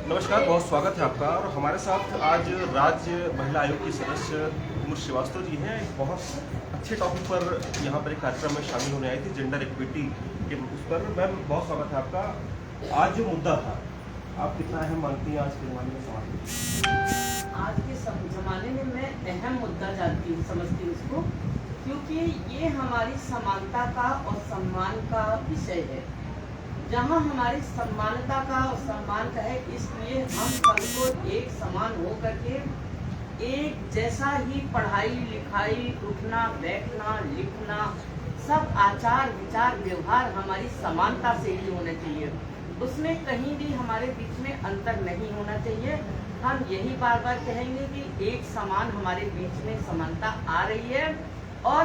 नमस्कार, बहुत स्वागत है आपका। और हमारे साथ आज राज्य महिला आयोग की सदस्य कुमुद श्रीवास्तव जी हैं। एक बहुत अच्छे टॉपिक पर यहाँ पर एक कार्यक्रम में शामिल होने आई थी, जेंडर इक्विटी के उस पर। मैम, बहुत स्वागत है आपका। आज जो मुद्दा था, आप कितना अहम मानती हैं आज के ज़माने में समाज में? आज के ज़माने में मैं अहम मुद्दा जानती हूँ, समझती हूँ इसको, क्योंकि ये हमारी समानता का और सम्मान का विषय है। जहाँ हमारी समानता का और सम्मान का है, इसलिए हम सबको एक समान हो करके एक जैसा ही पढ़ाई लिखाई, उठना बैठना लिखना, सब आचार विचार व्यवहार हमारी समानता से ही होना चाहिए। उसमें कहीं भी हमारे बीच में अंतर नहीं होना चाहिए। हम यही बार बार कहेंगे कि एक समान हमारे बीच में समानता आ रही है और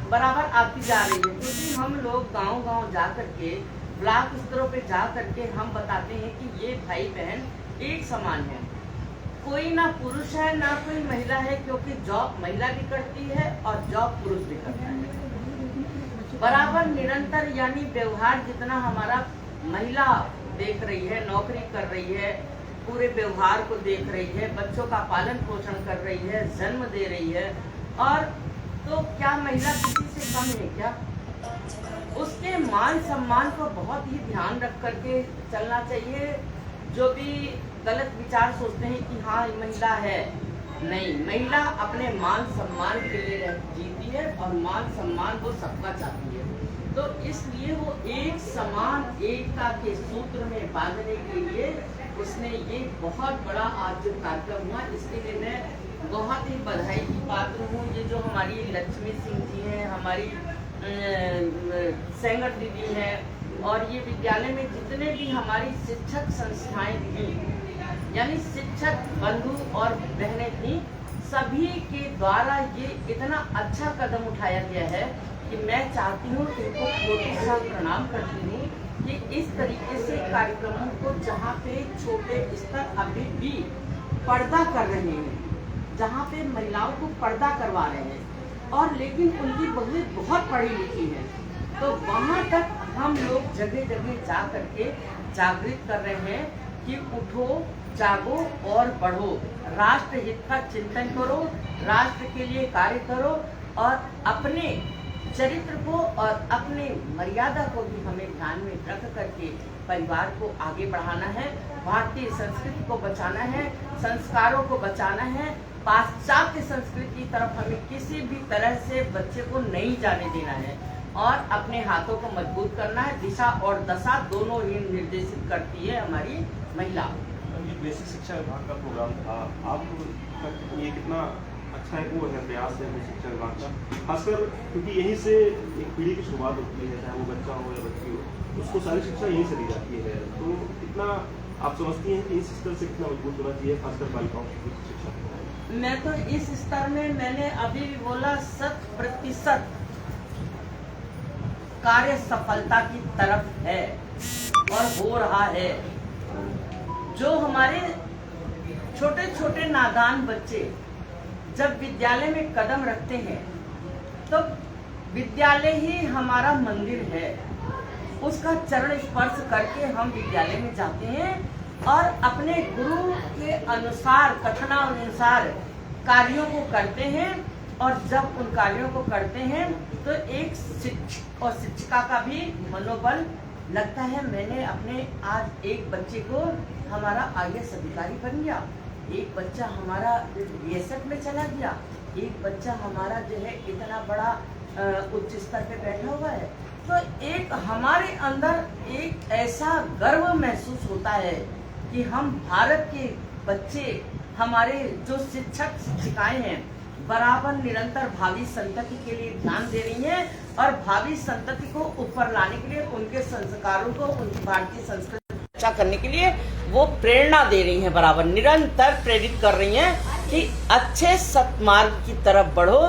बराबर आती जा रही है, क्योंकि हम लोग गांव-गांव जा करके, ब्लॉक स्तरों पे जा करके हम बताते हैं कि ये भाई बहन एक समान है। कोई ना पुरुष है ना कोई महिला है, क्योंकि जॉब महिला भी करती है और जॉब पुरुष भी करता है। बराबर निरंतर, यानी व्यवहार जितना हमारा महिला देख रही है, नौकरी कर रही है, पूरे व्यवहार को देख रही है, बच्चों का पालन पोषण कर रही है, जन्म दे रही है, और तो क्या महिला किसी से कम है क्या? उसके मान सम्मान को बहुत ही ध्यान रख करके चलना चाहिए। जो भी गलत विचार सोचते हैं कि हाँ महिला है, नहीं, महिला अपने मान सम्मान के लिए जीती है और मान सम्मान वो सबका चाहती है। तो इसलिए वो एक समान एकता के सूत्र में बांधने के लिए उसने ये बहुत बड़ा आज जो कार्यक्रम हुआ, इसके लिए मैं बहुत ही बधाई की पात्र हूँ। ये जो हमारी लक्ष्मी सिंह जी हैं, हमारी सेंगर दीदी हैं, और ये विद्यालय में जितने भी हमारी शिक्षक संस्थाएं थी, यानी शिक्षक बंधु और बहनें थी, सभी के द्वारा ये इतना अच्छा कदम उठाया गया है कि मैं चाहती हूँ, इनको कोटि सा प्रणाम करती हूँ कि इस तरीके से कार्यक्रमों को, जहाँ पे छोटे स्तर अभी भी पर्दा कर रहे हैं, जहाँ पे महिलाओं को पर्दा करवा रहे हैं, और लेकिन उनकी बहुएं बहुत पढ़ी लिखी हैं, तो वहाँ तक हम लोग जगह जगह जा करके जागृत कर रहे हैं कि उठो, जागो और बढ़ो, राष्ट्र हित का चिंतन करो, राष्ट्र के लिए कार्य करो, और अपने चरित्र को और अपने मर्यादा को भी हमें ध्यान में रख करके परिवार को आगे बढ़ाना है, भारतीय संस्कृति को बचाना है, संस्कारों को बचाना है। पाश्चात्य संस्कृति की तरफ हमें किसी भी तरह से बच्चे को नहीं जाने देना है, और अपने हाथों को मजबूत करना है। दिशा और दशा दोनों ही निर्देशित करती है हमारी महिला। ये बेसिक शिक्षा विभाग का प्रोग्राम था, आप ये कितना अच्छा है वो है प्रयास है शिक्षा विभाग का, खासकर क्योंकि यहीं से एक पीढ़ी की शुरुआत होती है, चाहे वो बच्चा हो या बच्ची हो, उसको सारी शिक्षा यहीं से दी जाती है। तो कितना आप समझती हैं कि इस स्तर से कितना मजबूत होना चाहिए, खासकर बालिकाओं की शिक्षा? मैं तो इस स्तर में, मैंने अभी भी बोला, 100% कार्य सफलता की तरफ है और हो रहा है। जो हमारे छोटे छोटे नादान बच्चे जब विद्यालय में कदम रखते हैं, तो विद्यालय ही हमारा मंदिर है। उसका चरण स्पर्श करके हम विद्यालय में जाते हैं और अपने गुरु के अनुसार, कथनानुसार कार्यों को करते हैं, और जब उन कार्यों को करते हैं तो एक शिक्षक और शिक्षिका का भी मनोबल लगता है। मैंने अपने आज एक बच्चे को, हमारा IAS अधिकारी बन गया, एक बच्चा हमारा BSF में चला गया, एक बच्चा हमारा जो है इतना बड़ा उच्च स्तर पे बैठा हुआ है। तो एक हमारे अंदर एक ऐसा गर्व महसूस होता है कि हम भारत के बच्चे, हमारे जो शिक्षक शिक्षिकाएं हैं, बराबर निरंतर भावी संतति के लिए ध्यान दे रही हैं, और भावी संतति को ऊपर लाने के लिए, उनके संस्कारों को, उनकी भारतीय संस्कृति अच्छा करने के लिए वो प्रेरणा दे रही हैं, बराबर निरंतर प्रेरित कर रही हैं कि अच्छे सत्मार्ग की तरफ बढ़ो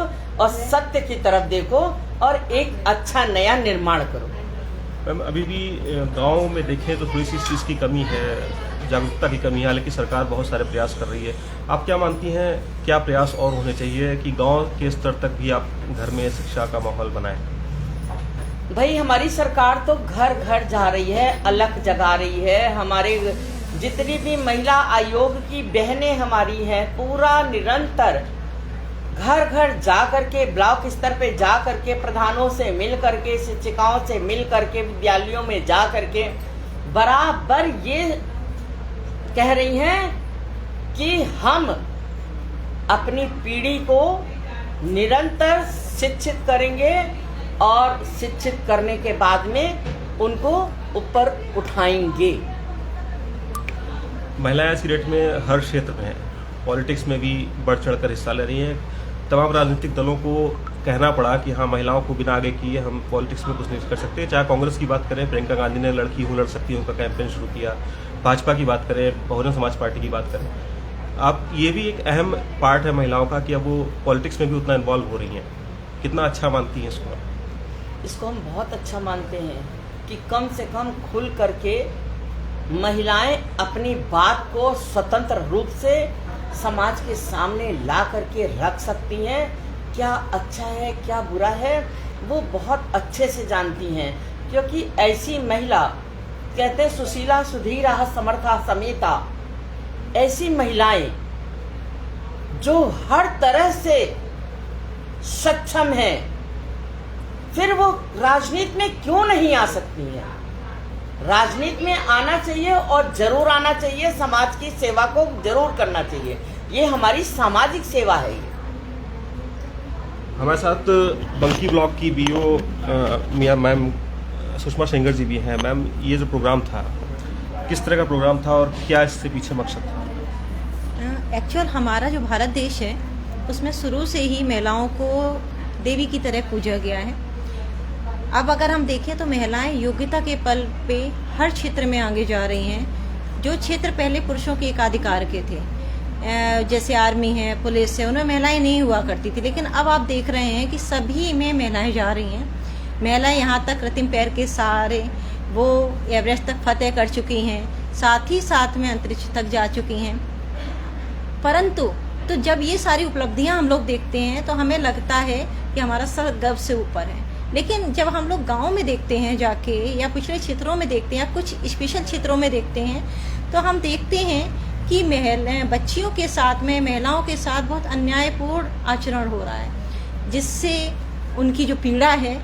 और सत्य की तरफ देखो और एक अच्छा नया निर्माण करो। मैम, अभी भी गाँव में देखें तो थोड़ी सी इस चीज़ की कमी है, जागरूकता की कमी है, हालांकि सरकार बहुत सारे प्रयास कर रही है। आप क्या मानती हैं, क्या प्रयास और होने चाहिए कि गांव के स्तर तक भी आप घर में शिक्षा का माहौल बनाएं? भाई, हमारी सरकार तो घर घर जा रही है, अलख जगा रही है, हमारे जितनी भी महिला आयोग की बहनें हमारी हैं, पूरा निरंतर घर घर जा करके, ब्लॉक स्तर पे जा करके, प्रधानों से मिल करके, शिक्षिकाओं से मिल करके, विद्यालयों में जा करके बराबर ये कह रही हैं कि हम अपनी पीढ़ी को निरंतर शिक्षित करेंगे और शिक्षित करने के बाद में उनको ऊपर उठाएंगे। महिलाएं आज की डेट में हर क्षेत्र में हैं, पॉलिटिक्स में भी बढ़ चढ़कर हिस्सा ले रही हैं। तमाम राजनीतिक दलों को कहना पड़ा कि हाँ, महिलाओं को बिना आगे किए हम पॉलिटिक्स में कुछ नहीं कर सकते। चाहे कांग्रेस की बात करें, प्रियंका गांधी ने लड़की हूँ लड़ सकती हूँ का कैंपेन शुरू किया, भाजपा की बात करें, बहुजन समाज पार्टी की बात करें। आप ये भी एक अहम पार्ट है महिलाओं का कि अब वो पॉलिटिक्स में भी उतना इन्वॉल्व हो रही हैं। कितना अच्छा मानती हैं इसको? इसको हम बहुत अच्छा मानते हैं कि कम से कम खुल करके महिलाएं अपनी बात को स्वतंत्र रूप से समाज के सामने ला करके रख सकती हैं। क्या अच्छा है, क्या बुरा है, वो बहुत अच्छे से जानती हैं, क्योंकि ऐसी महिला, कहते हैं सुशीला सुधीरा समर्था समेता, ऐसी महिलाएं जो हर तरह से सक्षम हैं, फिर वो राजनीति में क्यों नहीं आ सकती हैं? राजनीति में आना चाहिए और जरूर आना चाहिए, समाज की सेवा को जरूर करना चाहिए। ये हमारी सामाजिक सेवा है। ये हमारे साथ बंकी ब्लॉक की बीओ मियां मैम सुषमा सेंगर जी भी हैं। मैम, ये जो प्रोग्राम था किस तरह का प्रोग्राम था और क्या इससे पीछे मकसद था? एक्चुअल हमारा जो भारत देश है उसमें शुरू से ही महिलाओं को देवी की तरह पूजा गया है। अब अगर हम देखें तो महिलाएं योग्यता के बल पे हर क्षेत्र में आगे जा रही हैं। जो क्षेत्र पहले पुरुषों के एकाधिकार के थे, जैसे आर्मी है, पुलिस है, उनमें महिलाएं नहीं हुआ करती थी, लेकिन अब आप देख रहे हैं कि सभी में महिलाएं जा रही हैं। महिलाएं यहाँ तक कृत्रिम पैर के सहारे वो एवरेस्ट तक फतेह कर चुकी हैं, साथ ही साथ में अंतरिक्ष तक जा चुकी हैं। परंतु तो जब ये सारी उपलब्धियां हम लोग देखते हैं तो हमें लगता है कि हमारा सर गर्व से ऊपर है। लेकिन जब हम लोग गांव में देखते हैं जाके, या पिछड़े क्षेत्रों में देखते हैं, या कुछ स्पेशल क्षेत्रों में देखते हैं, तो हम देखते हैं कि बच्चियों के साथ में, महिलाओं के साथ बहुत अन्यायपूर्ण आचरण हो रहा है, जिससे उनकी जो पीड़ा है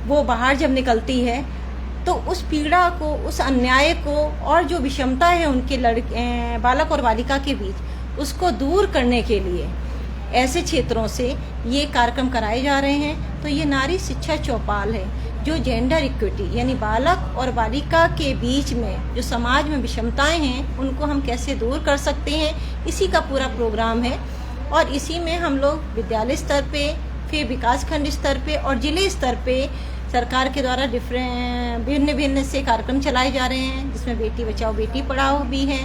वो बाहर जब निकलती है तो उस पीड़ा को, उस अन्याय को और जो विषमता है उनके बालक और बालिका के बीच, उसको दूर करने के लिए ऐसे क्षेत्रों से ये कार्यक्रम कराए जा रहे हैं। तो ये नारी शिक्षा चौपाल है, जो जेंडर इक्विटी यानी बालक और बालिका के बीच में जो समाज में विषमताएं हैं उनको हम कैसे दूर कर सकते हैं, इसी का पूरा प्रोग्राम है। और इसी में हम लोग विद्यालय स्तर पे, फिर विकासखंड स्तर पे और जिले स्तर पे सरकार के द्वारा भिन्न भिन्न से कार्यक्रम चलाए जा रहे हैं, जिसमें बेटी बचाओ बेटी पढ़ाओ भी है,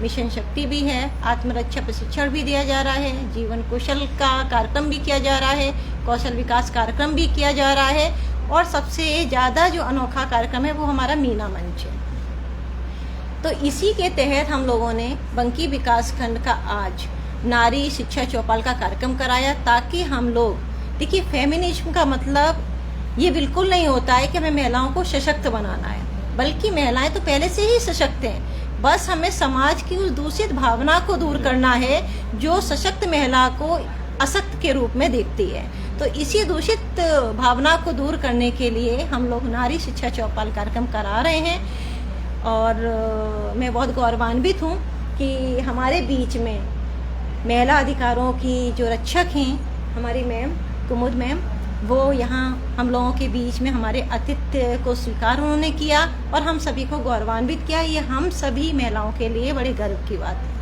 मिशन शक्ति भी है, आत्मरक्षा प्रशिक्षण भी दिया जा रहा है, जीवन कौशल का कार्यक्रम भी किया जा रहा है, कौशल विकास कार्यक्रम भी किया जा रहा है, और सबसे ज़्यादा जो अनोखा कार्यक्रम है वो हमारा मीना मंच है। तो इसी के तहत हम लोगों ने बंकी विकास खंड का आज नारी शिक्षा चौपाल का कार्यक्रम कराया, ताकि हम लोग, देखिए फेमिनिज्म का मतलब ये बिल्कुल नहीं होता है कि हमें महिलाओं को सशक्त बनाना है, बल्कि महिलाएं तो पहले से ही सशक्त हैं, बस हमें समाज की उस दूषित भावना को दूर करना है जो सशक्त महिला को असक्त के रूप में देखती है। तो इसी दूषित भावना को दूर करने के लिए हम लोग नारी शिक्षा चौपाल कार्यक्रम करा रहे हैं। और मैं बहुत गौरवान्वित हूँ कि हमारे बीच में महिला अधिकारों की जो रक्षक हैं हमारी मैम कुमुद मैम, वो यहाँ हम लोगों के बीच में हमारे आतिथ्य को स्वीकार उन्होंने किया और हम सभी को गौरवान्वित किया। ये हम सभी महिलाओं के लिए बड़े गर्व की बात है।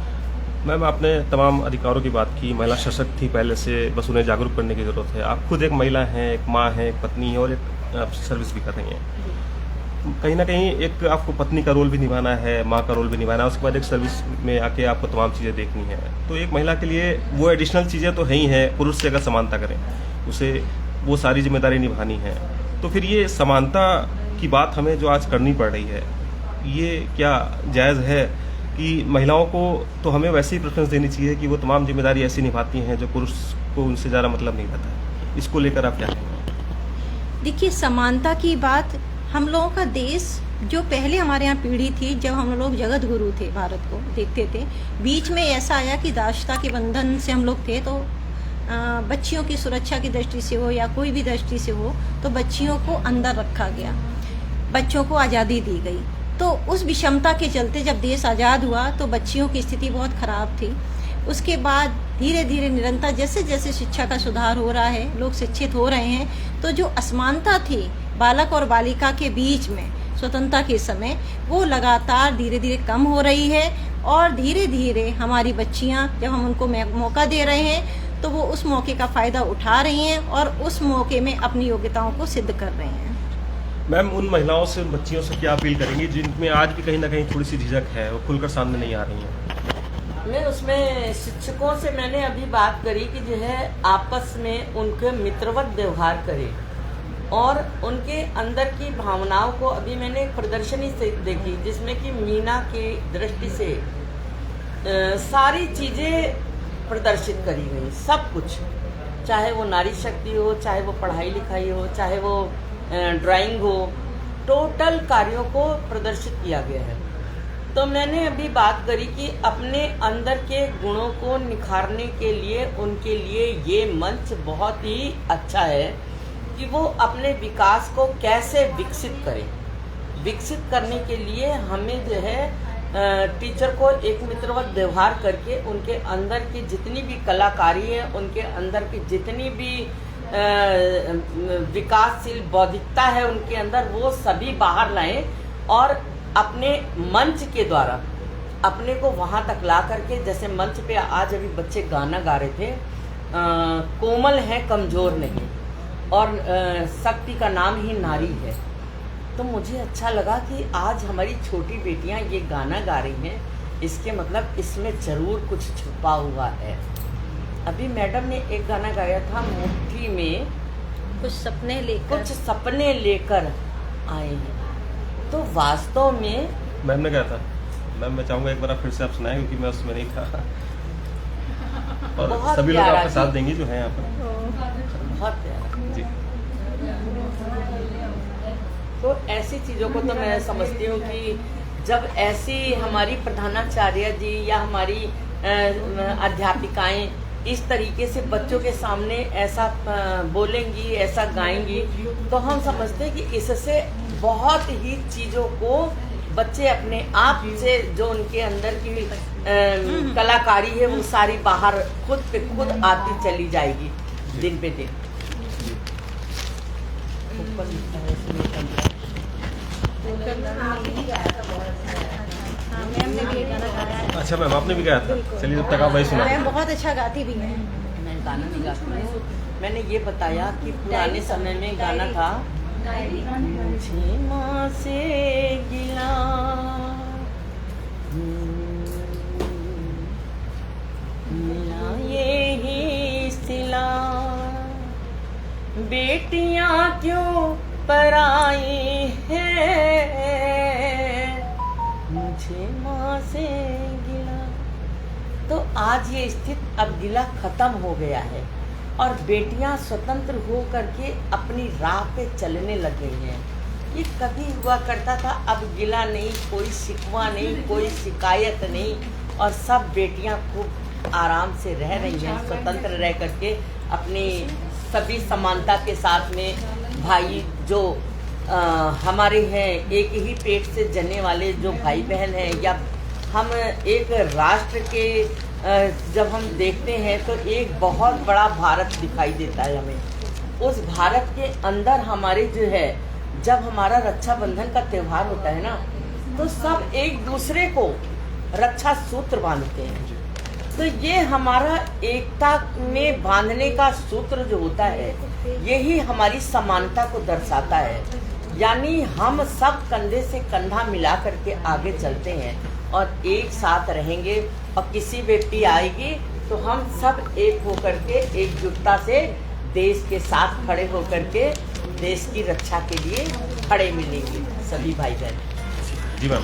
मैम, आपने तमाम अधिकारों की बात की, महिला सशक्त थी पहले से, बस उन्हें जागरूक करने की ज़रूरत है। आप खुद एक महिला हैं, एक माँ हैं, एक पत्नी है और एक आप सर्विस भी कर रही हैं। कहीं ना कहीं एक आपको पत्नी का रोल भी निभाना है, माँ का रोल भी निभाना है, उसके बाद एक सर्विस में आके आपको तमाम चीज़ें देखनी है। तो एक महिला के लिए वो एडिशनल चीज़ें तो है ही हैं, पुरुष से अगर समानता करें, उसे वो सारी जिम्मेदारी निभानी है। तो फिर ये समानता की बात हमें जो आज करनी पड़ रही है, ये क्या जायज़ है कि महिलाओं को तो हमें वैसे ही प्रेफरेंस देनी चाहिए कि वो तमाम जिम्मेदारी ऐसी निभाती हैं जो पुरुष को उनसे ज़्यादा मतलब नहीं रहता है? इसको लेकर आप क्या कहेंगे? देखिए, समानता की बात, हम लोगों का देश जो पहले हमारे यहाँ पीढ़ी थी, जब हम लोग जगत गुरु थे, भारत को देखते थे, बीच में ऐसा आया कि दासता के बंधन से हम लोग थे, तो बच्चियों की सुरक्षा की दृष्टि से हो या कोई भी दृष्टि से हो, तो बच्चियों को अंदर रखा गया, बच्चों को आज़ादी दी गई। तो उस विषमता के चलते जब देश आज़ाद हुआ तो बच्चियों की स्थिति बहुत ख़राब थी। उसके बाद धीरे धीरे निरंतर जैसे जैसे शिक्षा का सुधार हो रहा है, लोग शिक्षित हो रहे हैं, तो जो असमानता थी बालक और बालिका के बीच में स्वतंत्रता के समय, वो लगातार धीरे धीरे कम हो रही है। और धीरे धीरे हमारी बच्चियां, जब हम उनको मौका दे रहे हैं, तो वो उस मौके का फ़ायदा उठा रही हैं और उस मौके में अपनी योग्यताओं को सिद्ध कर रही हैं। मैम, उन महिलाओं से, उन बच्चियों से क्या अपील करेंगी जिनमें आज भी कहीं ना कहीं थोड़ी सी झिझक है, वो खुलकर सामने नहीं आ रही हैं? मैं उसमें शिक्षकों से मैंने अभी बात करी कि जो है आपस में उनके मित्रवत व्यवहार करें और उनके अंदर की भावनाओं को, अभी मैंने एक प्रदर्शनी से देखी जिसमें कि मीना की दृष्टि से सारी चीज़ें प्रदर्शित करी गई, सब कुछ, चाहे वो नारी शक्ति हो, चाहे वो पढ़ाई लिखाई हो, चाहे वो ड्राइंग हो, टोटल कार्यों को प्रदर्शित किया गया है। तो मैंने अभी बात करी कि अपने अंदर के गुणों को निखारने के लिए उनके लिए ये मंच बहुत ही अच्छा है कि वो अपने विकास को कैसे विकसित करें। विकसित करने के लिए हमें जो है टीचर को एक मित्रवत व्यवहार करके उनके अंदर की जितनी भी कलाकारी है, उनके अंदर की जितनी भी विकासशील बौद्धिकता है उनके अंदर, वो सभी बाहर लाएं और अपने मंच के द्वारा अपने को वहाँ तक ला करके, जैसे मंच पे आज अभी बच्चे गाना गा रहे थे, कोमल है कमज़ोर नहीं, और शक्ति का नाम ही नारी है। तो मुझे अच्छा लगा कि आज हमारी छोटी बेटियां ये गाना गा रही हैं, इसके मतलब इसमें ज़रूर कुछ छुपा हुआ है। अभी मैडम ने एक गाना गाया था, मुट्ठी में कुछ सपने लेकर आए हैं। तो वास्तव में मैम ने कहा था, मैम मैं चाहूँगा एक बार फिर से आप सुनाएं, क्योंकि मैं उसमें नहीं था और सभी लोग आपका साथ देंगे जो है यहाँ पर। बहुत प्यारा जी। तो ऐसी चीज़ों को तो मैं समझती हूँ कि जब ऐसी हमारी प्रधानाचार्य जी या हमारी अध्यापिकाएं इस तरीके से बच्चों के सामने ऐसा बोलेंगी, ऐसा गाएंगी, तो हम समझते हैं कि इससे बहुत ही चीज़ों को बच्चे अपने आप से, जो उनके अंदर की कलाकारी है, वो सारी बाहर खुद पे खुद आती चली जाएगी दिन पे दिन। अच्छा मैम, आपने भी गाया था? चलिए जब तक आप वही सुना। मैं बहुत अच्छा गाती भी मैं गाना नहीं गाती हूँ। मैंने ये बताया कि पुराने समय में गाना था, मुझे माँ से गिला मिला ये ही सिला, बेटियां क्यों पराई है, मुझे माँ से गिला। तो आज ये स्थिति, अब गिला खत्म हो गया है और बेटियां स्वतंत्र हो करके अपनी राह पे चलने लग गई हैं। ये कभी हुआ करता था, अब गिला नहीं, कोई शिकवा नहीं, कोई शिकायत नहीं, और सब बेटियां खूब आराम से रह रही हैं, स्वतंत्र रह करके अपनी सभी समानता के साथ में। भाई जो हमारे हैं, एक ही पेट से जन्ने वाले जो भाई बहन हैं, या हम एक राष्ट्र के जब हम देखते हैं तो एक बहुत बड़ा भारत दिखाई देता है हमें। उस भारत के अंदर हमारे जो है, जब हमारा रक्षाबंधन का त्यौहार होता है ना, तो सब एक दूसरे को रक्षा सूत्र बांधते हैं। तो ये हमारा एकता में बांधने का सूत्र जो होता है, यही हमारी समानता को दर्शाता है। यानी हम सब कंधे से कंधा मिला करके आगे चलते हैं और एक साथ रहेंगे, और किसी विपत्ति आएगी तो हम सब एक होकर के एकजुटता से देश के साथ खड़े होकर के देश की रक्षा के लिए खड़े मिलेंगे सभी भाई बहन। जी मैम।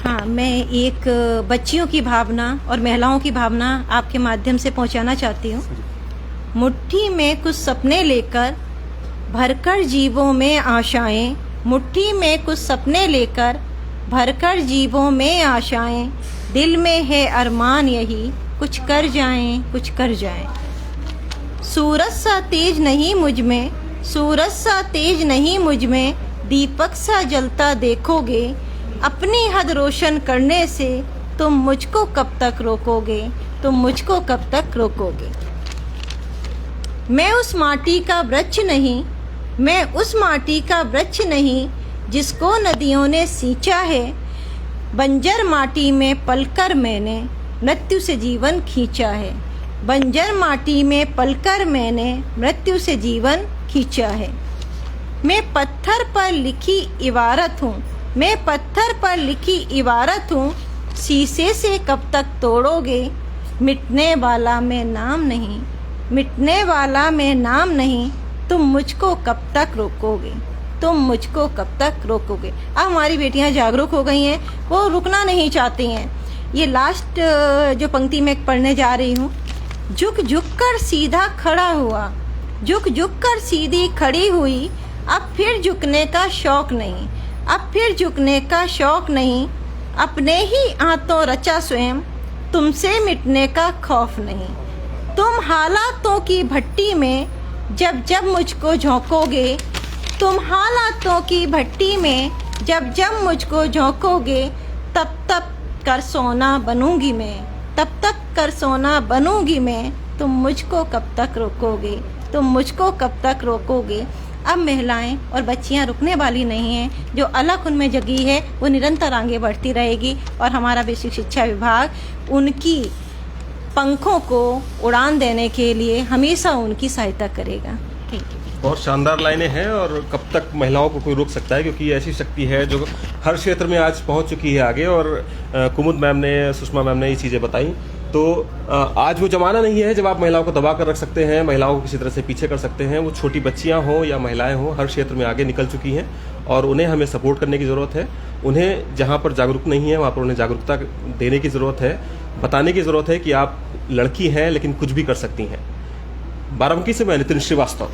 हाँ, मैं एक बच्चियों की भावना और महिलाओं की भावना आपके माध्यम से पहुंचाना चाहती हूँ। मुट्ठी में कुछ सपने लेकर, भरकर जीवों में आशाएं, मुट्ठी में कुछ सपने लेकर, भरकर जीवों में आशाएं, दिल में है अरमान यही, कुछ कर जाएं, कुछ कर जाएं। सूरज सा तेज नहीं मुझ में, सूरज सा तेज नहीं मुझ में, दीपक सा जलता देखोगे, अपनी हद रोशन करने से तुम मुझको कब तक रोकोगे, तुम मुझको कब तक रोकोगे। मैं उस माटी का वृक्ष नहीं, मैं उस माटी का वृक्ष नहीं, जिसको नदियों ने सींचा है, बंजर माटी में पलकर मैंने मृत्यु से जीवन खींचा है, बंजर माटी में पलकर मैंने मृत्यु से जीवन खींचा है। मैं पत्थर पर लिखी इबारत हूँ, मैं पत्थर पर लिखी इबारत हूँ, शीशे से कब तक तोड़ोगे, मिटने वाला मैं नाम नहीं, मिटने वाला मैं नाम नहीं, तुम मुझको कब तक रोकोगे, तुम मुझको कब तक रोकोगे। अब हमारी बेटियां जागरूक हो गई हैं, वो रुकना नहीं चाहती हैं। ये लास्ट जो पंक्ति मैं पढ़ने जा रही हूँ, झुक झुक कर सीधा खड़ा हुआ, झुक झुक कर सीधी खड़ी हुई, अब फिर झुकने का शौक नहीं, अब फिर झुकने का शौक नहीं, अपने ही हाथों रचा स्वयं, तुमसे मिटने का खौफ नहीं। तुम हालातों की भट्टी में जब जब मुझको झोंकोगे, तुम हालातों की भट्टी में जब जब मुझको झोंकोगे, तब तब कर सोना बनूंगी मैं, तब तक कर सोना बनूंगी मैं, तुम मुझको कब तक रोकोगे, तुम मुझको कब तक रोकोगे। अब महिलाएं और बच्चियां रुकने वाली नहीं हैं, जो अलख उनमें जगी है वो निरंतर आगे बढ़ती रहेगी और हमारा बेसिक शिक्षा विभाग उनकी पंखों को उड़ान देने के लिए हमेशा उनकी सहायता करेगा। Thank you. बहुत शानदार लाइनें हैं और कब तक महिलाओं को कोई रोक सकता है, क्योंकि ये ऐसी शक्ति है जो हर क्षेत्र में आज पहुंच चुकी है आगे। और कुमुद मैम ने, सुषमा मैम ने ये चीज़ें बताई। तो आज वो ज़माना नहीं है जब आप महिलाओं को दबा कर रख सकते हैं, महिलाओं को किसी तरह से पीछे कर सकते हैं। वो छोटी बच्चियां हों या महिलाएं हों, हर क्षेत्र में आगे निकल चुकी हैं और उन्हें हमें सपोर्ट करने की ज़रूरत है। उन्हें जहाँ पर जागरूक नहीं है वहाँ पर उन्हें जागरूकता देने की ज़रूरत है, बताने की ज़रूरत है कि आप लड़की हैं लेकिन कुछ भी कर सकती हैं। बाराबंकी से मैं नितिन श्रीवास्तव।